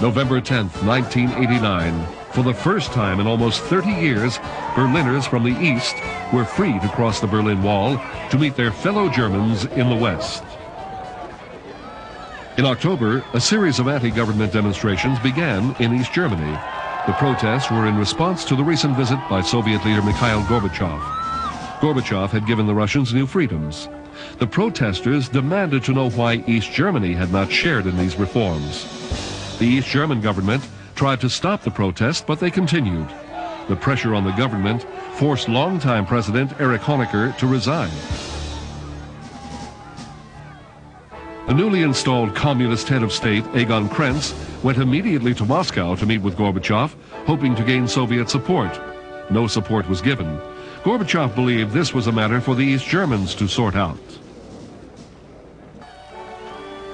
November 10th, 1989. For the first time in almost 30 years, Berliners from the East were free to cross the Berlin Wall to meet their fellow Germans in the West. In October, a series of anti-government demonstrations began in East Germany. The protests were in response to the recent visit by Soviet leader Mikhail Gorbachev. Gorbachev had given the Russians new freedoms. The protesters demanded to know why East Germany had not shared in these reforms. The East German government tried to stop the protest, but they continued. The pressure on the government forced longtime President Erich Honecker to resign. The newly installed communist head of state, Egon Krenz, went immediately to Moscow to meet with Gorbachev, hoping to gain Soviet support. No support was given. Gorbachev believed this was a matter for the East Germans to sort out.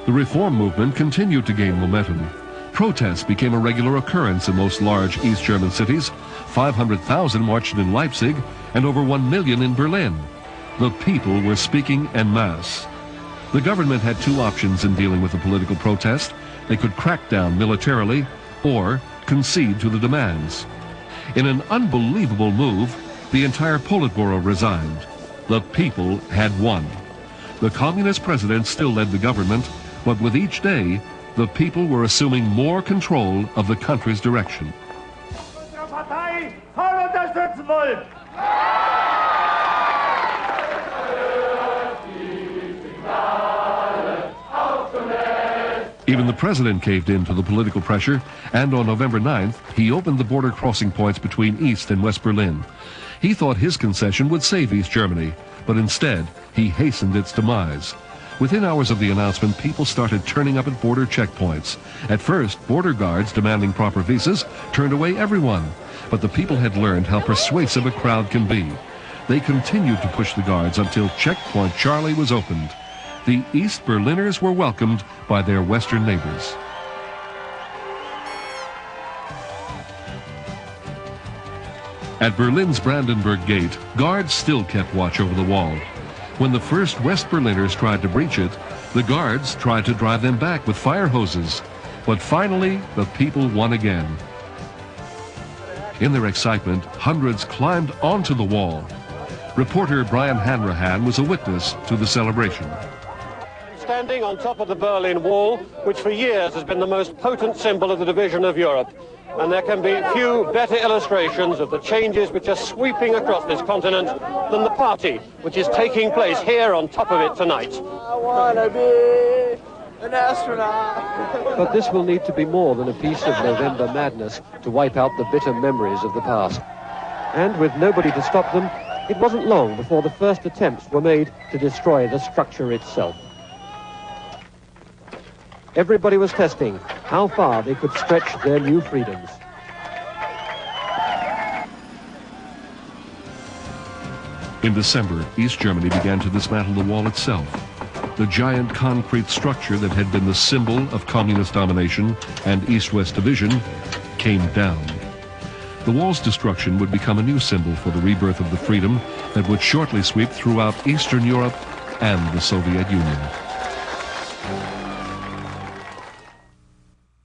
The reform movement continued to gain momentum. Protests became a regular occurrence in most large East German cities. 500,000 marched in Leipzig and over 1 million in Berlin. The people were speaking en masse. The government had two options in dealing with the political protest. They could crack down militarily or concede to the demands. In an unbelievable move, the entire Politburo resigned. The people had won. The communist president still led the government, but with each day, the people were assuming more control of the country's direction. Even the president caved in to the political pressure, and on November 9th, he opened the border crossing points between East and West Berlin. He thought his concession would save East Germany, but instead, he hastened its demise. Within hours of the announcement, people started turning up at border checkpoints. At first, border guards demanding proper visas turned away everyone. But the people had learned how persuasive a crowd can be. They continued to push the guards until checkpoint Charlie was opened. The East Berliners were welcomed by their Western neighbors. At Berlin's Brandenburg Gate, guards still kept watch over the wall. When the first West Berliners tried to breach it, the guards tried to drive them back with fire hoses. But finally, the people won again. In their excitement, hundreds climbed onto the wall. Reporter Brian Hanrahan was a witness to the celebration. Standing on top of the Berlin Wall, which for years has been the most potent symbol of the division of Europe. And there can be few better illustrations of the changes which are sweeping across this continent than the party which is taking place here on top of it tonight. I want to be an astronaut. But this will need to be more than a piece of November madness to wipe out the bitter memories of the past. And with nobody to stop them, it wasn't long before the first attempts were made to destroy the structure itself. Everybody was testing how far they could stretch their new freedoms. In December, East Germany began to dismantle the wall itself. The giant concrete structure that had been the symbol of communist domination and East-West division came down. The wall's destruction would become a new symbol for the rebirth of the freedom that would shortly sweep throughout Eastern Europe and the Soviet Union.